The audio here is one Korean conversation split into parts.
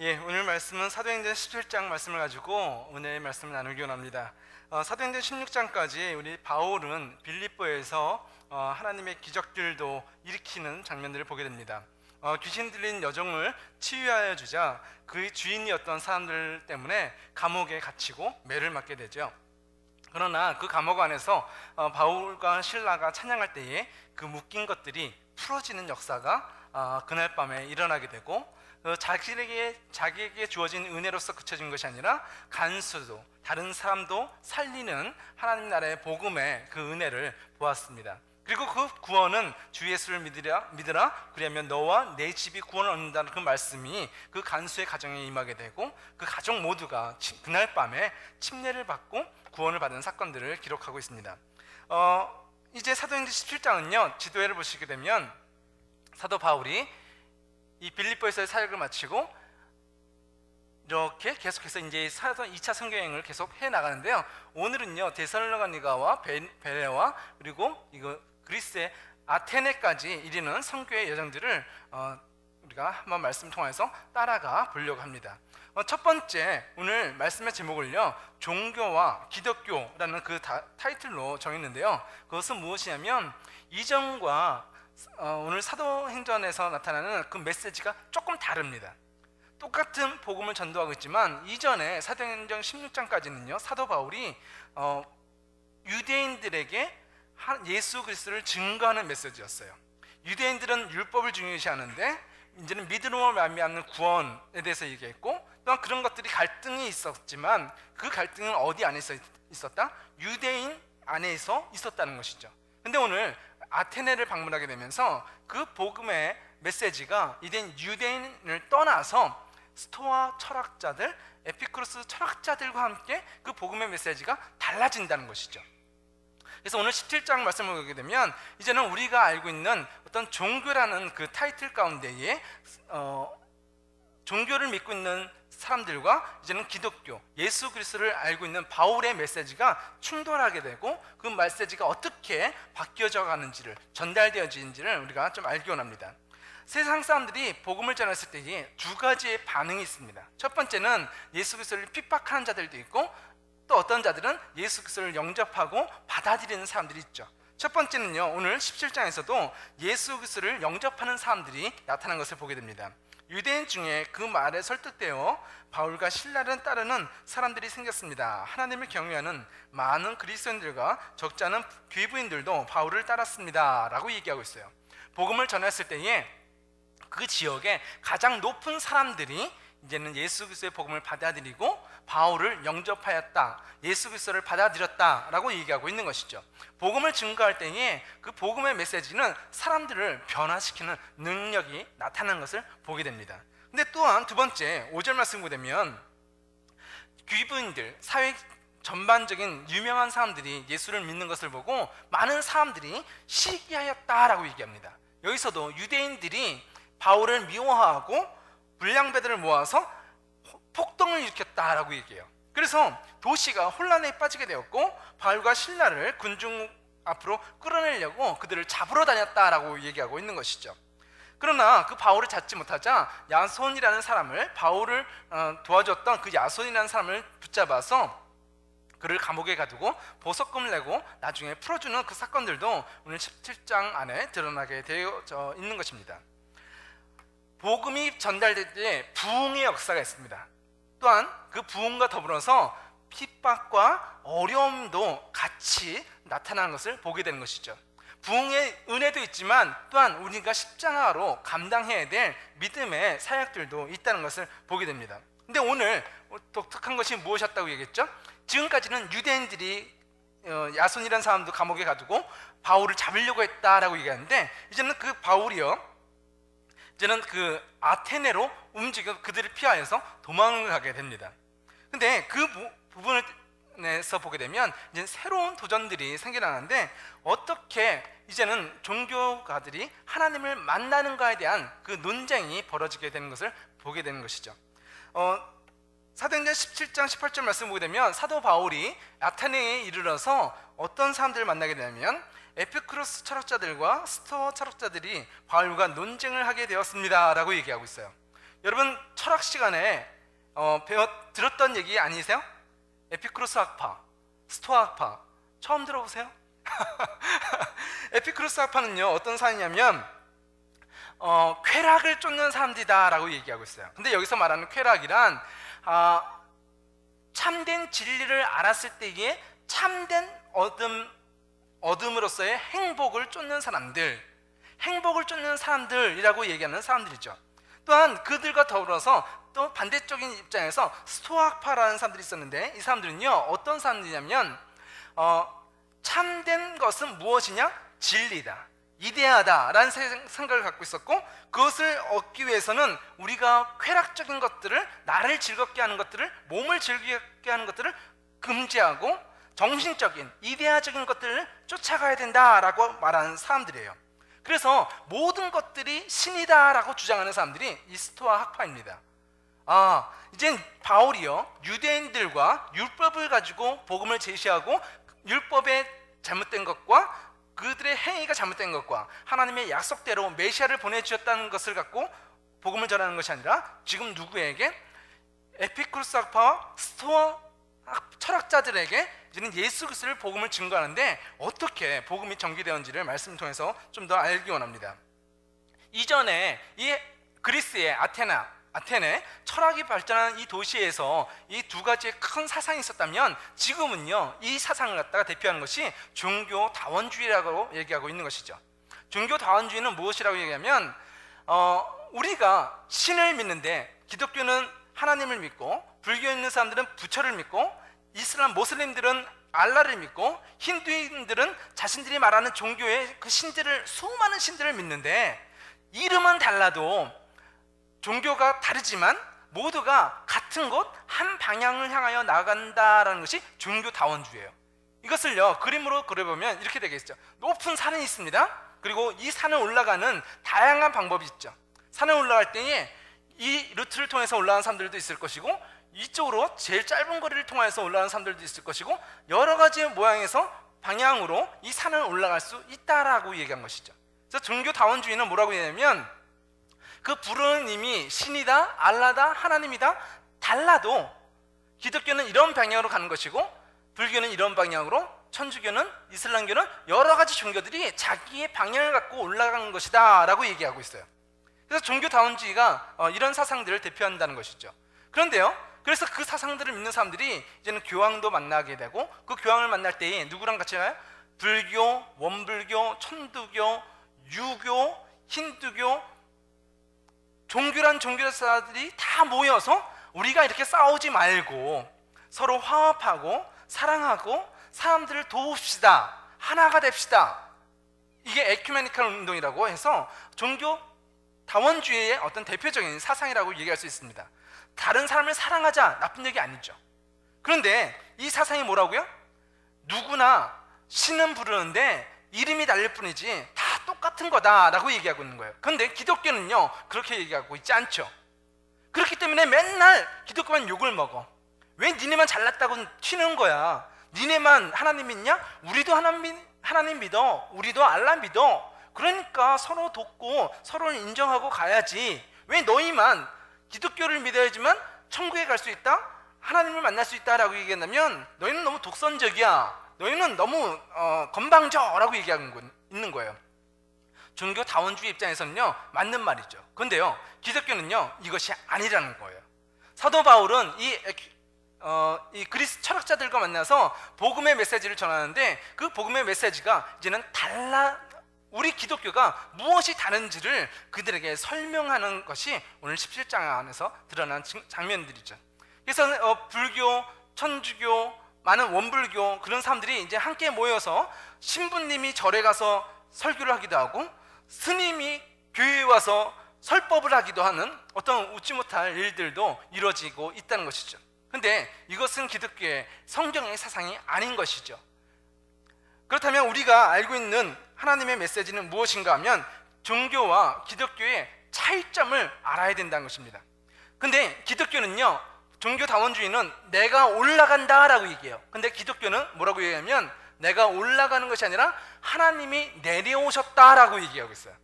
오늘 말씀은 사도행전 17장 말씀을 가지고 오늘 말씀을 나누기 원합니다. 사도행전 16장까지 우리 바울은 빌립보에서 하나님의 기적들도 일으키는 장면들을 보게 됩니다. 귀신 들린 여종을 치유하여 주자 그의 주인이었던 사람들 때문에 감옥에 갇히고 매를 맞게 되죠. 그러나 그 감옥 안에서 바울과 실라가 찬양할 때에 그 묶인 것들이 풀어지는 역사가 그날 밤에 일어나게 되고, 자기에게 주어진 은혜로서 그쳐진 것이 아니라 간수도 다른 사람도 살리는 하나님 나라의 복음의 그 은혜를 보았습니다. 그리고 그 구원은 주 예수를 믿으라 그리하면 너와 내 집이 구원을 얻는다는 그 말씀이 그 간수의 가정에 임하게 되고, 그 가족 모두가 그날 밤에 침례를 받고 구원을 받은 사건들을 기록하고 있습니다. 이제 사도행전 17장은요, 지도회를 보시게 되면 사도 바울이 이 빌립보에서의 사역을 마치고 이렇게 계속해서 이제 2차 선교여행을 계속 해 나가는데요. 오늘은요, 데살로니가와 베레와 그리고 그리스의 아테네까지 이르는 선교의 여정들을 우리가 한번 말씀 통해서 따라가 보려고 합니다. 첫 번째, 오늘 말씀의 제목을요, 종교와 기독교라는 그 타이틀로 정했는데요. 그것은 무엇이냐면 이전과 오늘 사도행전에서 나타나는 그 메시지가 조금 다릅니다. 똑같은 복음을 전도하고 있지만 이전에 사도행전 16장까지는요, 사도 바울이 유대인들에게 예수 그리스도를 증거하는 메시지였어요. 유대인들은 율법을 중요시하는데 이제는 믿음으로 말미암는 구원에 대해서 얘기했고, 또한 그런 것들이 갈등이 있었지만 그 갈등은 어디 안에서 있었다? 유대인 안에서 있었다는 것이죠. 근데 오늘 아테네를 방문하게 되면서 그 복음의 메시지가 이젠 유대인을 떠나서 스토아 철학자들, 에피쿠로스 철학자들과 함께 그 복음의 메시지가 달라진다는 것이죠. 그래서 오늘 17장 말씀을 보게 되면 이제는 우리가 알고 있는 어떤 종교라는 그 타이틀 가운데에 종교를 믿고 있는 사람들과 이제는 기독교, 예수 그리스도를 알고 있는 바울의 메시지가 충돌하게 되고, 그 메시지가 어떻게 바뀌어져 가는지를, 전달되어지는지를 우리가 좀 알기 원합니다. 세상 사람들이 복음을 전했을 때에 두 가지의 반응이 있습니다. 첫 번째는 예수 그리스도를 핍박하는 자들도 있고, 또 어떤 자들은 예수 그리스도를 영접하고 받아들이는 사람들이 있죠. 첫 번째는요, 오늘 17장에서도 예수 그리스도를 영접하는 사람들이 나타난 것을 보게 됩니다. 유대인 중에 그 말에 설득되어 바울과 실라를 따르는 사람들이 생겼습니다. 하나님을 경외하는 많은 그리스도인들과 적지 않은 귀부인들도 바울을 따랐습니다 라고 얘기하고 있어요. 복음을 전했을 때에 그 지역에 가장 높은 사람들이 이제는 예수 그리스도의 복음을 받아들이고 바울을 영접하였다, 예수 그리스도를 받아들였다라고 얘기하고 있는 것이죠. 복음을 증거할 때에 그 복음의 메시지는 사람들을 변화시키는 능력이 나타나는 것을 보게 됩니다. 근데 또한 두 번째, 5절 말씀 보면 귀부인들, 사회 전반적인 유명한 사람들이 예수를 믿는 것을 보고 많은 사람들이 시기하였다라고 얘기합니다. 여기서도 유대인들이 바울을 미워하고 불량배들을 모아서 폭동을 일으켰다라고 얘기해요. 그래서 도시가 혼란에 빠지게 되었고 바울과 실라를 군중 앞으로 끌어내려고 그들을 잡으러 다녔다라고 얘기하고 있는 것이죠. 그러나 그 바울을 잡지 못하자 야손이라는 사람을, 바울을 도와줬던 그 야손이라는 사람을 붙잡아서 그를 감옥에 가두고 보석금을 내고 나중에 풀어주는 그 사건들도 오늘 17장 안에 드러나게 되어 있는 것입니다. 복음이 전달될 때 부흥의 역사가 있습니다. 또한 그 부흥과 더불어서 핍박과 어려움도 같이 나타나는 것을 보게 되는 것이죠. 부흥의 은혜도 있지만 또한 우리가 십자가로 감당해야 될 믿음의 사역들도 있다는 것을 보게 됩니다. 근데 오늘 독특한 것이 무엇이었다고 얘기했죠? 지금까지는 유대인들이 야손이라는 사람도 감옥에 가두고 바울을 잡으려고 했다라고 얘기하는데, 이제는 그 바울이요, 이제는 그 아테네로 움직여 그들을 피하여서 도망을 가게 됩니다. 근데 그 부분에서 보게 되면 이제 새로운 도전들이 생겨나는데, 어떻게 이제는 종교가들이 하나님을 만나는가에 대한 그 논쟁이 벌어지게 되는 것을 보게 되는 것이죠. 사도행전 17장 18절 말씀 보게 되면 사도 바울이 아테네에 이르러서 어떤 사람들을 만나게 되냐면 에피쿠로스 철학자들과 스토아 철학자들이 바울과 논쟁을 하게 되었습니다 라고 얘기하고 있어요. 여러분 철학 시간에 들었던 얘기 아니세요? 에피쿠로스 학파, 스토아 학파 처음 들어보세요? 에피쿠로스 학파는요 어떤 사람이냐면 쾌락을 쫓는 사람들이다 라고 얘기하고 있어요. 근데 여기서 말하는 쾌락이란 참된 진리를 알았을 때에 참된 얻음으로서의 행복을 쫓는 사람들이라고 얘기하는 사람들이죠. 또한 그들과 더불어서 또 반대적인 입장에서 스토아파라는 사람들이 있었는데, 이 사람들은요 어떤 사람들이냐면 참된 것은 무엇이냐? 진리다, 이데아다라는 생각을 갖고 있었고, 그것을 얻기 위해서는 우리가 쾌락적인 것들을, 나를 즐겁게 하는 것들을, 몸을 즐겁게 하는 것들을 금지하고 정신적인 이데아적인 것들을 쫓아가야 된다라고 말하는 사람들이에요. 그래서 모든 것들이 신이다라고 주장하는 사람들이 이 스토아 학파입니다. 이젠 바울이요 유대인들과 율법을 가지고 복음을 제시하고, 율법의 잘못된 것과 그들의 행위가 잘못된 것과 하나님의 약속대로 메시아를 보내주셨다는 것을 갖고 복음을 전하는 것이 아니라, 지금 누구에게? 에피쿠로스 학파와 스토아 철학자들에게 이제는 예수 그리스도를 복음을 증거하는데, 어떻게 복음이 전개되었는지를 말씀을 통해서 좀 더 알기 원합니다. 이전에 이 그리스의 아테네 철학이 발전한 이 도시에서 이 두 가지의 큰 사상이 있었다면, 지금은요 이 사상을 갖다가 대표하는 것이 종교 다원주의라고 얘기하고 있는 것이죠. 종교 다원주의는 무엇이라고 얘기하면, 우리가 신을 믿는데, 기독교는 하나님을 믿고, 불교에 있는 사람들은 부처를 믿고, 이슬람 모슬림들은 알라를 믿고, 힌두인들은 자신들이 말하는 종교의 그 신들을, 수많은 신들을 믿는데, 이름은 달라도 종교가 다르지만 모두가 같은 곳, 한 방향을 향하여 나아간다라는 것이 종교 다원주의예요. 이것을요 그림으로 그려보면 이렇게 되겠죠. 높은 산이 있습니다. 그리고 이 산을 올라가는 다양한 방법이 있죠. 산을 올라갈 때에 이 루트를 통해서 올라가는 사람들도 있을 것이고, 이쪽으로 제일 짧은 거리를 통해서 올라가는 사람들도 있을 것이고, 여러 가지 모양에서 방향으로 이 산을 올라갈 수 있다라고 얘기한 것이죠. 그래서 종교 다원주의는 뭐라고 얘기하냐면, 그 부르는 이미 신이다, 알라다, 하나님이다 달라도 기독교는 이런 방향으로 가는 것이고, 불교는 이런 방향으로, 천주교는, 이슬람교는 여러 가지 종교들이 자기의 방향을 갖고 올라가는 것이다 라고 얘기하고 있어요. 그래서 종교 다원주의가 이런 사상들을 대표한다는 것이죠. 그런데요, 그래서 그 사상들을 믿는 사람들이 이제는 교황도 만나게 되고, 그 교황을 만날 때에 누구랑 같이 가요? 불교, 원불교, 천두교, 유교, 힌두교, 종교란 종교사들이 다 모여서 우리가 이렇게 싸우지 말고 서로 화합하고 사랑하고 사람들을 도웁시다, 하나가 됩시다. 이게 에큐메니컬 운동이라고 해서 종교 다원주의의 어떤 대표적인 사상이라고 얘기할 수 있습니다. 다른 사람을 사랑하자, 나쁜 얘기 아니죠. 그런데 이 사상이 뭐라고요? 누구나 신은 부르는데 이름이 달릴 뿐이지 다 똑같은 거다라고 얘기하고 있는 거예요. 그런데 기독교는요 그렇게 얘기하고 있지 않죠. 그렇기 때문에 맨날 기독교만 욕을 먹어. 왜 니네만 잘났다고 튀는 거야? 니네만 하나님 믿냐? 우리도 하나님 믿어. 우리도 알라 믿어. 그러니까 서로 돕고 서로를 인정하고 가야지. 왜 너희만 기독교를 믿어야지만 천국에 갈 수 있다, 하나님을 만날 수 있다라고 얘기한다면, 너희는 너무 독선적이야, 너희는 너무 건방져라고 얘기하고 있는 거예요. 종교 다원주의 입장에서는요 맞는 말이죠. 그런데요 기독교는요 이것이 아니라는 거예요. 사도 바울은 이 그리스 철학자들과 만나서 복음의 메시지를 전하는데, 그 복음의 메시지가 이제는 우리 기독교가 무엇이 다른지를 그들에게 설명하는 것이 오늘 17장 안에서 드러난 장면들이죠. 그래서 불교, 천주교, 많은 원불교 그런 사람들이 이제 함께 모여서 신부님이 절에 가서 설교를 하기도 하고, 스님이 교회에 와서 설법을 하기도 하는 어떤 웃지 못할 일들도 이루어지고 있다는 것이죠. 그런데 이것은 기독교의 성경의 사상이 아닌 것이죠. 그렇다면 우리가 알고 있는 하나님의 메시지는 무엇인가 하면, 종교와 기독교의 차이점을 알아야 된다는 것입니다. 근데 기독교는요, 종교 다원주의는 내가 올라간다라고 얘기해요. 근데 기독교는 뭐라고 얘기하면, 내가 올라가는 것이 아니라 하나님이 내려오셨다라고 얘기하고 있어요.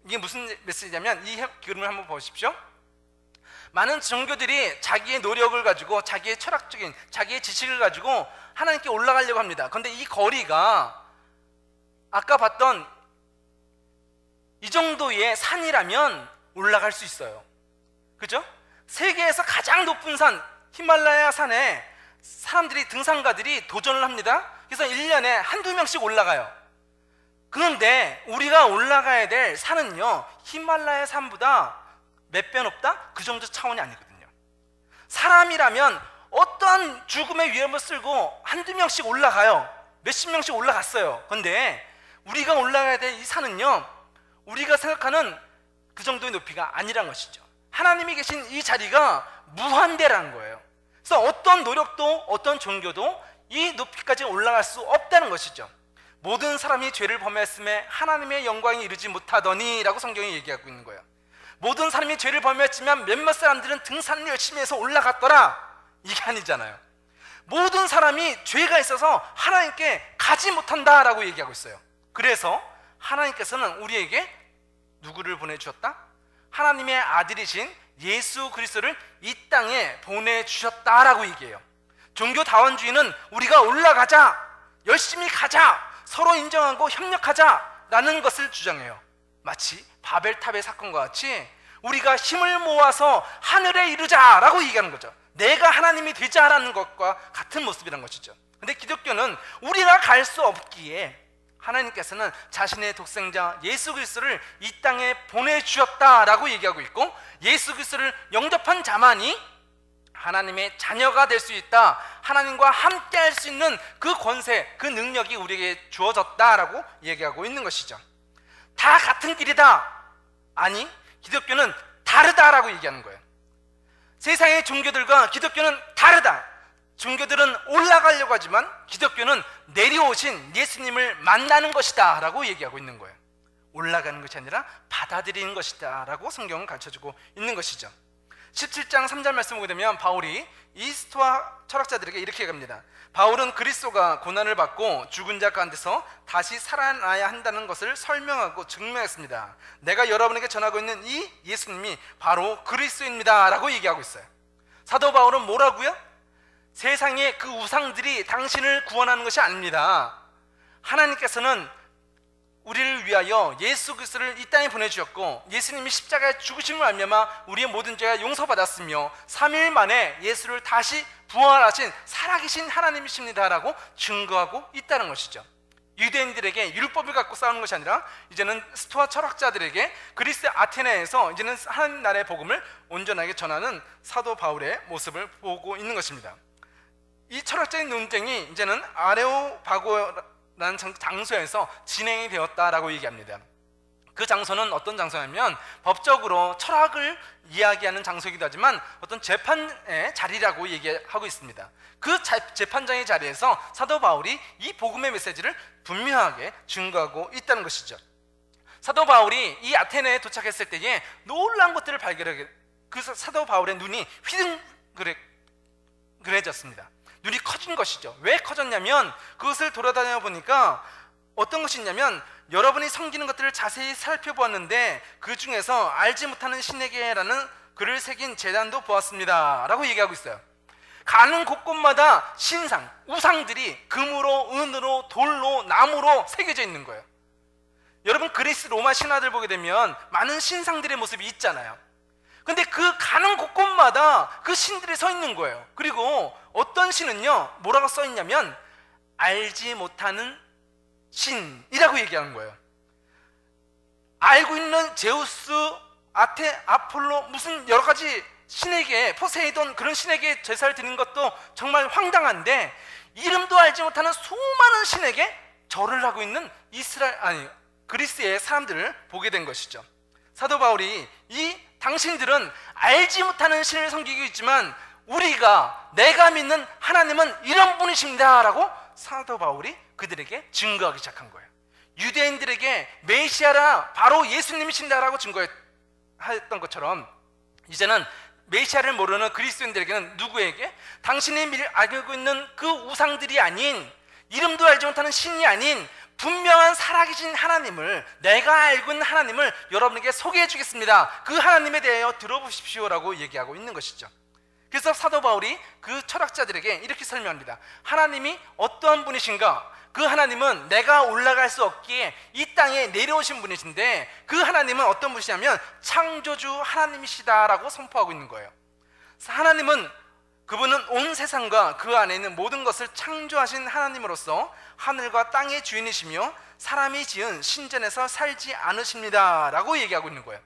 이게 무슨 메시지냐면, 이 그림을 한번 보십시오. 많은 종교들이 자기의 노력을 가지고 자기의 철학적인 자기의 지식을 가지고 하나님께 올라가려고 합니다. 그런데 이 거리가 아까 봤던 이 정도의 산이라면 올라갈 수 있어요. 그죠? 세계에서 가장 높은 산 히말라야 산에 사람들이 등산가들이 도전을 합니다. 그래서 1년에 한두 명씩 올라가요. 그런데 우리가 올라가야 될 산은요, 히말라야 산보다 몇 배 높다? 그 정도 차원이 아니거든요. 사람이라면 어떠한 죽음의 위험을 쓸고 한두 명씩 올라가요. 몇십 명씩 올라갔어요. 그런데 우리가 올라가야 될 이 산은요, 우리가 생각하는 그 정도의 높이가 아니란 것이죠. 하나님이 계신 이 자리가 무한대라는 거예요. 그래서 어떤 노력도 어떤 종교도 이 높이까지 올라갈 수 없다는 것이죠. 모든 사람이 죄를 범했음에 하나님의 영광이 이르지 못하더니 라고 성경이 얘기하고 있는 거예요. 모든 사람이 죄를 범했지만 몇몇 사람들은 등산을 열심히 해서 올라갔더라, 이게 아니잖아요. 모든 사람이 죄가 있어서 하나님께 가지 못한다라고 얘기하고 있어요. 그래서 하나님께서는 우리에게 누구를 보내주셨다? 하나님의 아들이신 예수 그리스도를 이 땅에 보내주셨다라고 얘기해요. 종교다원주의는 우리가 올라가자, 열심히 가자, 서로 인정하고 협력하자라는 것을 주장해요. 마치 바벨탑의 사건과 같이 우리가 힘을 모아서 하늘에 이르자라고 얘기하는 거죠. 내가 하나님이 되자라는 것과 같은 모습이란 것이죠. 근데 기독교는 우리가 갈 수 없기에 하나님께서는 자신의 독생자 예수 그리스도를 이 땅에 보내주셨다라고 얘기하고 있고, 예수 그리스도를 영접한 자만이 하나님의 자녀가 될 수 있다, 하나님과 함께 할 수 있는 그 권세, 그 능력이 우리에게 주어졌다라고 얘기하고 있는 것이죠. 다 같은 길이다, 아니 기독교는 다르다라고 얘기하는 거예요. 세상의 종교들과 기독교는 다르다. 종교들은 올라가려고 하지만 기독교는 내려오신 예수님을 만나는 것이다 라고 얘기하고 있는 거예요. 올라가는 것이 아니라 받아들이는 것이다 라고 성경은 가르쳐주고 있는 것이죠. 17장 3절 말씀 보게 되면 바울이 이 스토아 철학자들에게 이렇게 얘기합니다. 바울은 그리스도가 고난을 받고 죽은 자 가운데서 다시 살아나야 한다는 것을 설명하고 증명했습니다. 내가 여러분에게 전하고 있는 이 예수님이 바로 그리스도입니다 라고 얘기하고 있어요. 사도 바울은 뭐라고요? 세상의 그 우상들이 당신을 구원하는 것이 아닙니다. 하나님께서는 우리를 위하여 예수 그리스도를 이 땅에 보내주셨고, 예수님이 십자가에 죽으심을 알미암아 우리의 모든 죄가 용서받았으며 3일 만에 예수를 다시 부활하신 살아계신 하나님이십니다 라고 증거하고 있다는 것이죠. 유대인들에게 율법을 갖고 싸우는 것이 아니라 이제는 스토아 철학자들에게 그리스 아테네에서 이제는 하나님 나라의 복음을 온전하게 전하는 사도 바울의 모습을 보고 있는 것입니다. 이 철학적인 논쟁이 이제는 아레오바고라는 장소에서 진행이 되었다라고 얘기합니다. 그 장소는 어떤 장소냐면 법적으로 철학을 이야기하는 장소이기도 하지만 어떤 재판의 자리라고 얘기하고 있습니다. 그 재판장의 자리에서 사도 바울이 이 복음의 메시지를 분명하게 증거하고 있다는 것이죠. 사도 바울이 이 아테네에 도착했을 때에 놀라운 것들을 발견하게, 그래서 사도 바울의 눈이 휘둥그레졌습니다. 눈이 커진 것이죠. 왜 커졌냐면 그것을 돌아다녀 보니까 어떤 것이 있냐면, 여러분이 섬기는 것들을 자세히 살펴보았는데 그 중에서 알지 못하는 신에게라는 글을 새긴 제단도 보았습니다 라고 얘기하고 있어요. 가는 곳곳마다 신상, 우상들이 금으로, 은으로, 돌로, 나무로 새겨져 있는 거예요. 여러분 그리스 로마 신화들 보게 되면 많은 신상들의 모습이 있잖아요. 근데 그 가는 곳곳마다 그 신들이 서 있는 거예요. 그리고 어떤 신은요, 뭐라고 써 있냐면 알지 못하는 신이라고 얘기하는 거예요. 알고 있는 제우스, 아폴로, 무슨 여러 가지 신에게, 포세이돈 그런 신에게 제사를 드리는 것도 정말 황당한데, 이름도 알지 못하는 수많은 신에게 절을 하고 있는 그리스의 사람들을 보게 된 것이죠. 사도 바울이 이 당신들은 알지 못하는 신을 섬기고 있지만 내가 믿는 하나님은 이런 분이십니다 라고 사도 바울이 그들에게 증거하기 시작한 거예요. 유대인들에게 메시아라 바로 예수님이신다라고 증거했던 것처럼, 이제는 메시아를 모르는 그리스도인들에게는 누구에게? 당신이 알고 있는 그 우상들이 아닌, 이름도 알지 못하는 신이 아닌 분명한 살아계신 하나님을, 내가 알고 있는 하나님을 여러분에게 소개해 주겠습니다. 그 하나님에 대하여 들어보십시오라고 얘기하고 있는 것이죠. 그래서 사도 바울이 그 철학자들에게 이렇게 설명합니다. 하나님이 어떠한 분이신가? 그 하나님은 내가 올라갈 수 없기에 이 땅에 내려오신 분이신데, 그 하나님은 어떤 분이시냐면 창조주 하나님이시다라고 선포하고 있는 거예요. 하나님은, 그분은 온 세상과 그 안에 있는 모든 것을 창조하신 하나님으로서 하늘과 땅의 주인이시며 사람이 지은 신전에서 살지 않으십니다 라고 얘기하고 있는 거예요.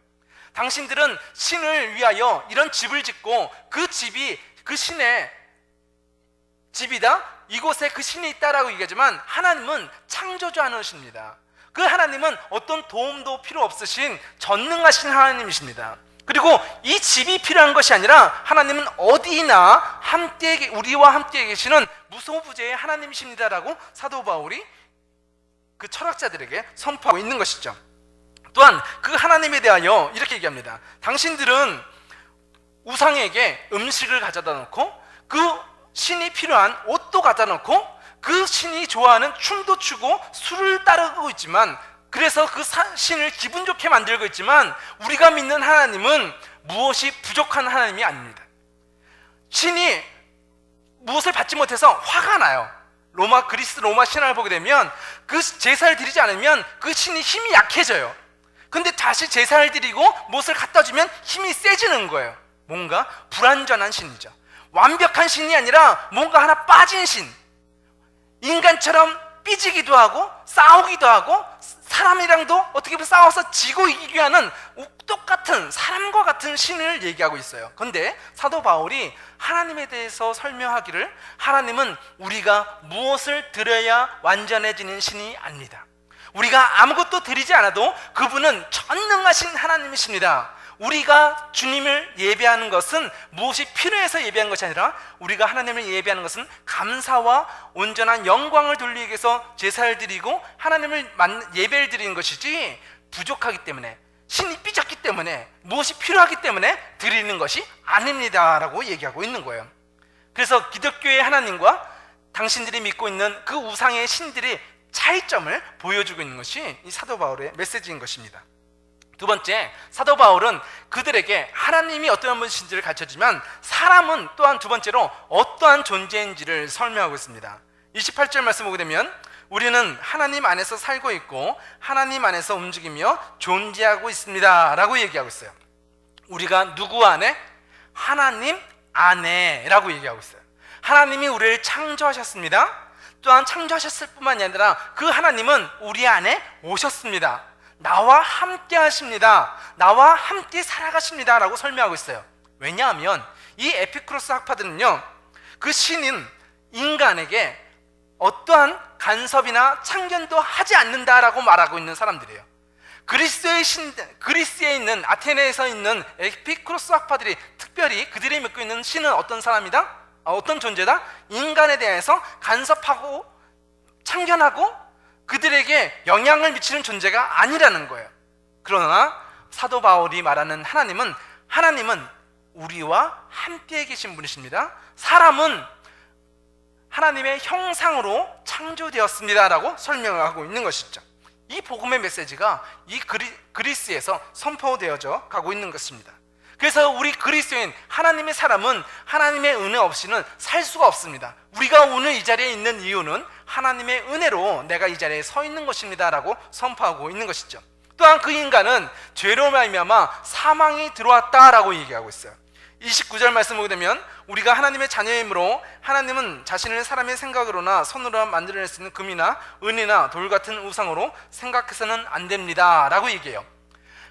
당신들은 신을 위하여 이런 집을 짓고 그 집이 그 신의 집이다, 이곳에 그 신이 있다라고 얘기하지만, 하나님은 창조주 하나님이십니다. 그 하나님은 어떤 도움도 필요 없으신 전능하신 하나님이십니다. 그리고 이 집이 필요한 것이 아니라 하나님은 어디나 함께, 우리와 함께 계시는 무소부재의 하나님이십니다라고 사도 바울이 그 철학자들에게 선포하고 있는 것이죠. 또한 그 하나님에 대하여 이렇게 얘기합니다. 당신들은 우상에게 음식을 가져다 놓고 그 신이 필요한 옷도 갖다 놓고 그 신이 좋아하는 춤도 추고 술을 따르고 있지만, 그래서 그 신을 기분 좋게 만들고 있지만, 우리가 믿는 하나님은 무엇이 부족한 하나님이 아닙니다. 신이 무엇을 받지 못해서 화가 나요. 그리스 로마 신화를 보게 되면 그 제사를 드리지 않으면 그 신이 힘이 약해져요. 근데 다시 제사를 드리고 무엇을 갖다 주면 힘이 세지는 거예요. 뭔가 불완전한 신이죠. 완벽한 신이 아니라 뭔가 하나 빠진 신, 인간처럼 삐지기도 하고 싸우기도 하고 사람이랑도 어떻게 보면 싸워서 지고 이기게 하는 똑같은 사람과 같은 신을 얘기하고 있어요. 그런데 사도 바울이 하나님에 대해서 설명하기를, 하나님은 우리가 무엇을 드려야 완전해지는 신이 아닙니다. 우리가 아무것도 드리지 않아도 그분은 전능하신 하나님이십니다. 우리가 주님을 예배하는 것은 무엇이 필요해서 예배하는 것이 아니라, 우리가 하나님을 예배하는 것은 감사와 온전한 영광을 돌리기 위해서 제사를 드리고 하나님을 예배를 드리는 것이지, 부족하기 때문에, 신이 삐졌기 때문에, 무엇이 필요하기 때문에 드리는 것이 아닙니다 라고 얘기하고 있는 거예요. 그래서 기독교의 하나님과 당신들이 믿고 있는 그 우상의 신들이 차이점을 보여주고 있는 것이 이 사도 바울의 메시지인 것입니다. 두 번째, 사도 바울은 그들에게 하나님이 어떠한 분이신지를 가르쳐주지만, 사람은 또한 두 번째로 어떠한 존재인지를 설명하고 있습니다. 28절 말씀 보게 되면, 우리는 하나님 안에서 살고 있고 하나님 안에서 움직이며 존재하고 있습니다 라고 얘기하고 있어요. 우리가 누구 안에? 하나님 안에 라고 얘기하고 있어요. 하나님이 우리를 창조하셨습니다. 또한 창조하셨을 뿐만이 아니라 그 하나님은 우리 안에 오셨습니다. 나와 함께 하십니다. 나와 함께 살아가십니다 라고 설명하고 있어요. 왜냐하면 이 에피쿠로스 학파들은요, 그 신인 인간에게 어떠한 간섭이나 참견도 하지 않는다라고 말하고 있는 사람들이에요. 그리스에 있는, 아테네에서 있는 에피쿠로스 학파들이 특별히 그들이 믿고 있는 신은 어떤 사람이다? 어떤 존재다? 인간에 대해서 간섭하고 참견하고 그들에게 영향을 미치는 존재가 아니라는 거예요. 그러나 사도 바울이 말하는 하나님은 우리와 함께 계신 분이십니다. 사람은 하나님의 형상으로 창조되었습니다 라고 설명하고 있는 것이죠. 이 복음의 메시지가 이 그리스에서 선포되어져 가고 있는 것입니다. 그래서 우리 그리스도인 하나님의 사람은 하나님의 은혜 없이는 살 수가 없습니다. 우리가 오늘 이 자리에 있는 이유는 하나님의 은혜로 내가 이 자리에 서 있는 것입니다 라고 선포하고 있는 것이죠. 또한 그 인간은 죄로 말미암아 사망이 들어왔다라고 얘기하고 있어요. 29절 말씀 보게 되면, 우리가 하나님의 자녀이므로 하나님은 자신을 사람의 생각으로나 손으로 만들어낼 수 있는 금이나 은이나 돌 같은 우상으로 생각해서는 안 됩니다 라고 얘기해요.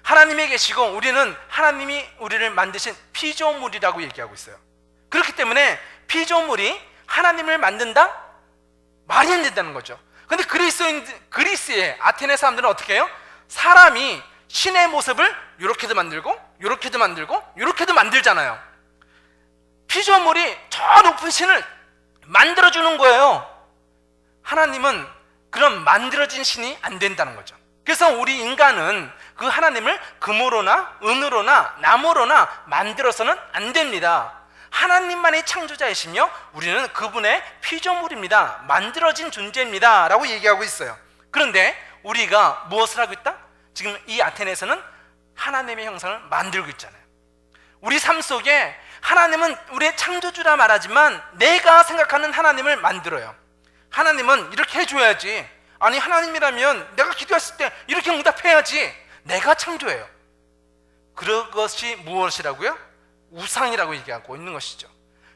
하나님이 계시고 우리는 하나님이 우리를 만드신 피조물이라고 얘기하고 있어요. 그렇기 때문에 피조물이 하나님을 만든다? 말이 안 된다는 거죠. 근데 그리스의 아테네 사람들은 어떻게 해요? 사람이 신의 모습을 이렇게도 만들고 이렇게도 만들고 이렇게도 만들잖아요. 피조물이 저 높은 신을 만들어주는 거예요. 하나님은 그런 만들어진 신이 안 된다는 거죠. 그래서 우리 인간은 그 하나님을 금으로나 은으로나 나무로나 만들어서는 안 됩니다. 하나님만이 창조자이시며 우리는 그분의 피조물입니다. 만들어진 존재입니다 라고 얘기하고 있어요. 그런데 우리가 무엇을 하고 있다? 지금 이 아테네에서는 하나님의 형상을 만들고 있잖아요. 우리 삶 속에 하나님은 우리의 창조주라 말하지만 내가 생각하는 하나님을 만들어요. 하나님은 이렇게 해줘야지, 아니 하나님이라면 내가 기도했을 때 이렇게 응답해야지, 내가 창조해요. 그것이 무엇이라고요? 우상이라고 얘기하고 있는 것이죠.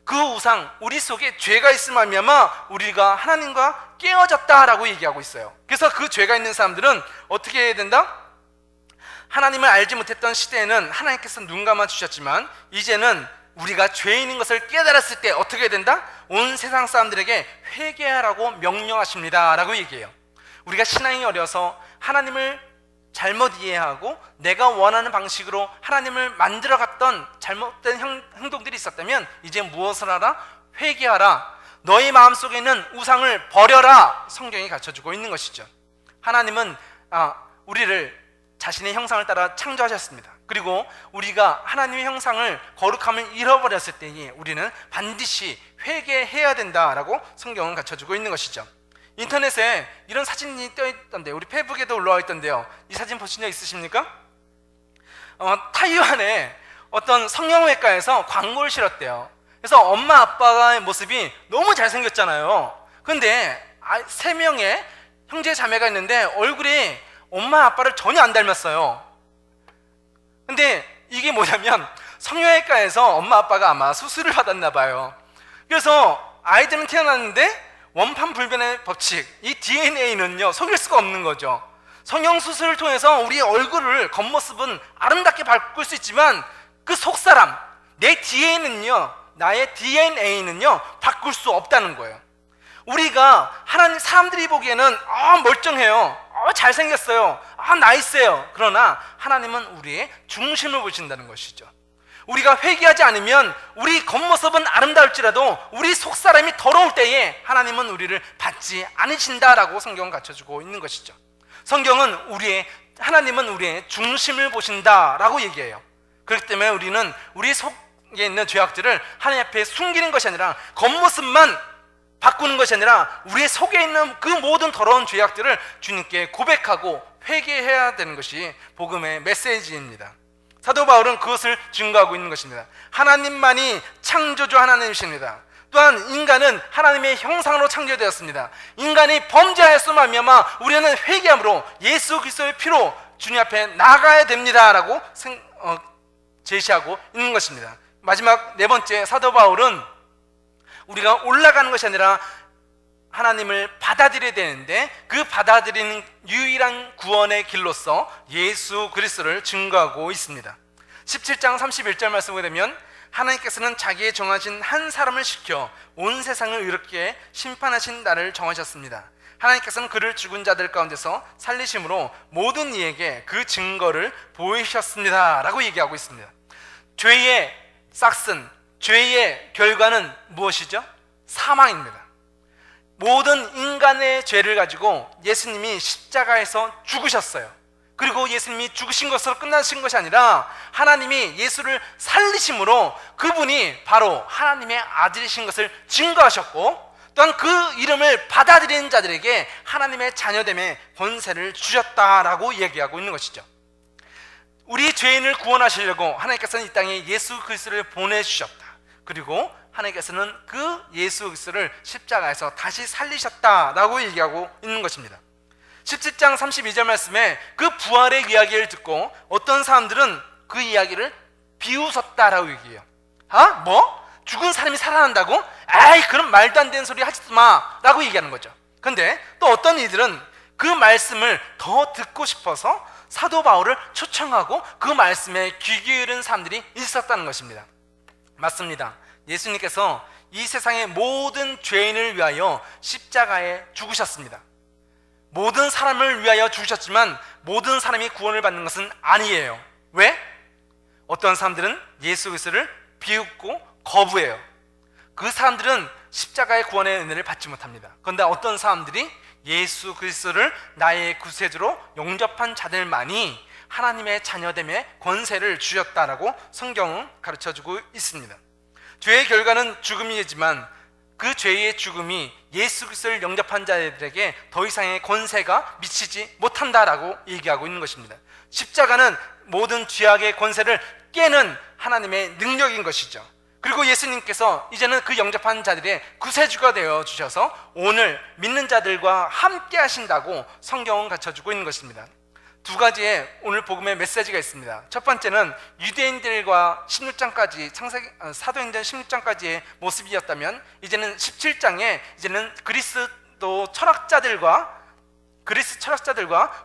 그 우상, 우리 속에 죄가 있을 말미암아 우리가 하나님과 깨어졌다라고 얘기하고 있어요. 그래서 그 죄가 있는 사람들은 어떻게 해야 된다? 하나님을 알지 못했던 시대에는 하나님께서 눈 감아 주셨지만 이제는 우리가 죄인인 것을 깨달았을 때 어떻게 해야 된다? 온 세상 사람들에게 회개하라고 명령하십니다 라고 얘기해요. 우리가 신앙이 어려서 하나님을 잘못 이해하고 내가 원하는 방식으로 하나님을 만들어갔던 잘못된 행동들이 있었다면 이제 무엇을 하라? 회개하라. 너희 마음속에 있는 우상을 버려라. 성경이 가르쳐주고 있는 것이죠. 하나님은 우리를 자신의 형상을 따라 창조하셨습니다. 그리고 우리가 하나님의 형상을 거룩함을 잃어버렸을 때에 우리는 반드시 회개해야 된다라고 성경은 가르쳐주고 있는 것이죠. 인터넷에 이런 사진이 떠있던데, 우리 페이북에도 올라와 있던데요. 이 사진 보신 적 있으십니까? 타이완의 어떤 성형외과에서 광고를 실었대요. 그래서 엄마 아빠의 모습이 너무 잘생겼잖아요. 그런데 3명의 형제 자매가 있는데 얼굴이 엄마 아빠를 전혀 안 닮았어요. 근데 이게 뭐냐면 성형외과에서 엄마 아빠가 아마 수술을 받았나 봐요. 그래서 아이들은 태어났는데 원판불변의 법칙, 이 DNA는요 속일 수가 없는 거죠. 성형수술을 통해서 우리의 얼굴을, 겉모습은 아름답게 바꿀 수 있지만 그 속사람, 내 DNA는요, 나의 DNA는요 바꿀 수 없다는 거예요. 우리가 하나님, 사람들이 보기에는 멀쩡해요, 잘생겼어요, 나이스해요. 그러나 하나님은 우리의 중심을 보신다는 것이죠. 우리가 회개하지 않으면 우리 겉모습은 아름다울지라도 우리 속사람이 더러울 때에 하나님은 우리를 받지 않으신다라고 성경은 갖춰주고 있는 것이죠. 성경은 하나님은 우리의 중심을 보신다라고 얘기해요. 그렇기 때문에 우리는 우리 속에 있는 죄악들을 하나님 앞에 숨기는 것이 아니라, 겉모습만 바꾸는 것이 아니라 우리 속에 있는 그 모든 더러운 죄악들을 주님께 고백하고 회개해야 되는 것이 복음의 메시지입니다. 사도 바울은 그것을 증거하고 있는 것입니다. 하나님만이 창조주 하나님이십니다. 또한 인간은 하나님의 형상으로 창조되었습니다. 인간이 범죄하였으며 말미암아 우리는 회개함으로 예수 그리스도의 피로 주님 앞에 나가야 됩니다라고 제시하고 있는 것입니다. 마지막 4번째, 사도 바울은 우리가 올라가는 것이 아니라 하나님을 받아들여야 되는데 그 받아들이는 유일한 구원의 길로서 예수 그리스도를 증거하고 있습니다. 17장 31절 말씀을 보면 하나님께서는 자기의 정하신 한 사람을 시켜 온 세상을 의롭게 심판하신 날을 정하셨습니다. 하나님께서는 그를 죽은 자들 가운데서 살리심으로 모든 이에게 그 증거를 보이셨습니다 라고 얘기하고 있습니다. 죄의 싹슨, 죄의 결과는 무엇이죠? 사망입니다. 모든 인간의 죄를 가지고 예수님이 십자가에서 죽으셨어요. 그리고 예수님이 죽으신 것으로 끝나신 것이 아니라 하나님이 예수를 살리심으로 그분이 바로 하나님의 아들이신 것을 증거하셨고, 또한 그 이름을 받아들이는 자들에게 하나님의 자녀됨의 권세를 주셨다라고 얘기하고 있는 것이죠. 우리 죄인을 구원하시려고 하나님께서는 이 땅에 예수 그리스도를 보내주셨다. 그리고 하나님께서는 그 예수 그리스도를 십자가에서 다시 살리셨다라고 얘기하고 있는 것입니다. 17장 32절 말씀에 그 부활의 이야기를 듣고 어떤 사람들은 그 이야기를 비웃었다라고 얘기해요. 뭐? 죽은 사람이 살아난다고? 에이, 그런 말도 안 되는 소리 하지 마 라고 얘기하는 거죠. 근데 또 어떤 이들은 그 말씀을 더 듣고 싶어서 사도 바울을 초청하고 그 말씀에 귀 기울인 사람들이 있었다는 것입니다. 맞습니다. 예수님께서 이 세상의 모든 죄인을 위하여 십자가에 죽으셨습니다. 모든 사람을 위하여 죽으셨지만 모든 사람이 구원을 받는 것은 아니에요. 왜? 어떤 사람들은 예수 그리스도를 비웃고 거부해요. 그 사람들은 십자가의 구원의 은혜를 받지 못합니다. 그런데 어떤 사람들이 예수 그리스도를 나의 구세주로 영접한 자들만이 하나님의 자녀됨의 권세를 주셨다라고 성경은 가르쳐주고 있습니다. 죄의 결과는 죽음이지만 그 죄의 죽음이 예수 그리스도를 영접한 자들에게 더 이상의 권세가 미치지 못한다라고 얘기하고 있는 것입니다. 십자가는 모든 죄악의 권세를 깨는 하나님의 능력인 것이죠. 그리고 예수님께서 이제는 그 영접한 자들의 구세주가 되어 주셔서 오늘 믿는 자들과 함께 하신다고 성경은 갖춰주고 있는 것입니다. 두 가지의 오늘 복음의 메시지가 있습니다. 첫 번째는 유대인들과 16장까지 사도행전 16장까지의 모습이었다면 이제는 17장에 이제는 그리스 철학자들과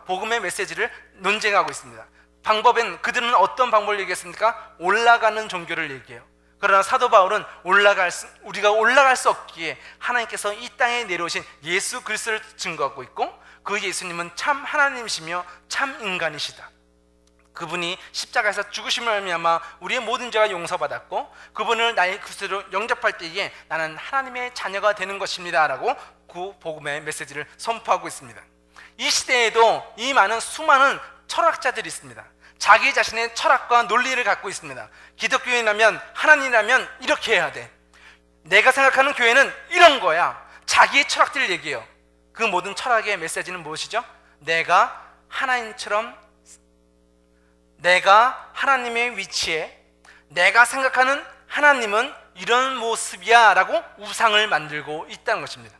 복음의 메시지를 논쟁하고 있습니다. 방법은 그들은 어떤 방법을 얘기했습니까? 올라가는 종교를 얘기해요. 그러나 사도 바울은 우리가 올라갈 수 없기에 하나님께서 이 땅에 내려오신 예수 그리스도를 증거하고 있고, 그 예수님은 참 하나님이시며 참 인간이시다. 그분이 십자가에서 죽으심을 말미암아 우리의 모든 죄가 용서받았고, 그분을 나의 그리스도로 영접할 때에 나는 하나님의 자녀가 되는 것입니다 라고 그 복음의 메시지를 선포하고 있습니다. 이 시대에도 이 수많은 철학자들이 있습니다. 자기 자신의 철학과 논리를 갖고 있습니다. 기독교인이라면, 하나님이라면 이렇게 해야 돼, 내가 생각하는 교회는 이런 거야, 자기의 철학들을 얘기해요. 그 모든 철학의 메시지는 무엇이죠? 내가 하나님의 위치에, 내가 생각하는 하나님은 이런 모습이야 라고 우상을 만들고 있다는 것입니다.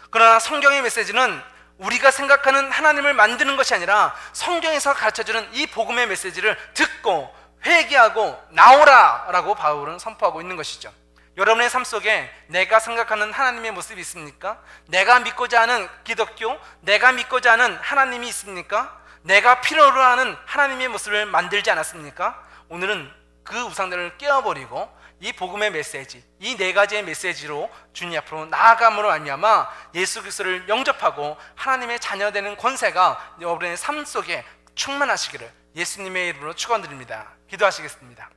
그러나 성경의 메시지는 우리가 생각하는 하나님을 만드는 것이 아니라 성경에서 가르쳐주는 이 복음의 메시지를 듣고 회개하고 나오라 라고 바울은 선포하고 있는 것이죠. 여러분의 삶 속에 내가 생각하는 하나님의 모습이 있습니까? 내가 믿고자 하는 기독교, 내가 믿고자 하는 하나님이 있습니까? 내가 필요로 하는 하나님의 모습을 만들지 않았습니까? 오늘은 그 우상들을 깨어버리고 이 복음의 메시지, 이 네 가지의 메시지로 주님 앞으로 나아감으로 말미암아 예수 그리스도를 영접하고 하나님의 자녀 되는 권세가 여러분의 삶 속에 충만하시기를 예수님의 이름으로 축원드립니다. 기도하시겠습니다.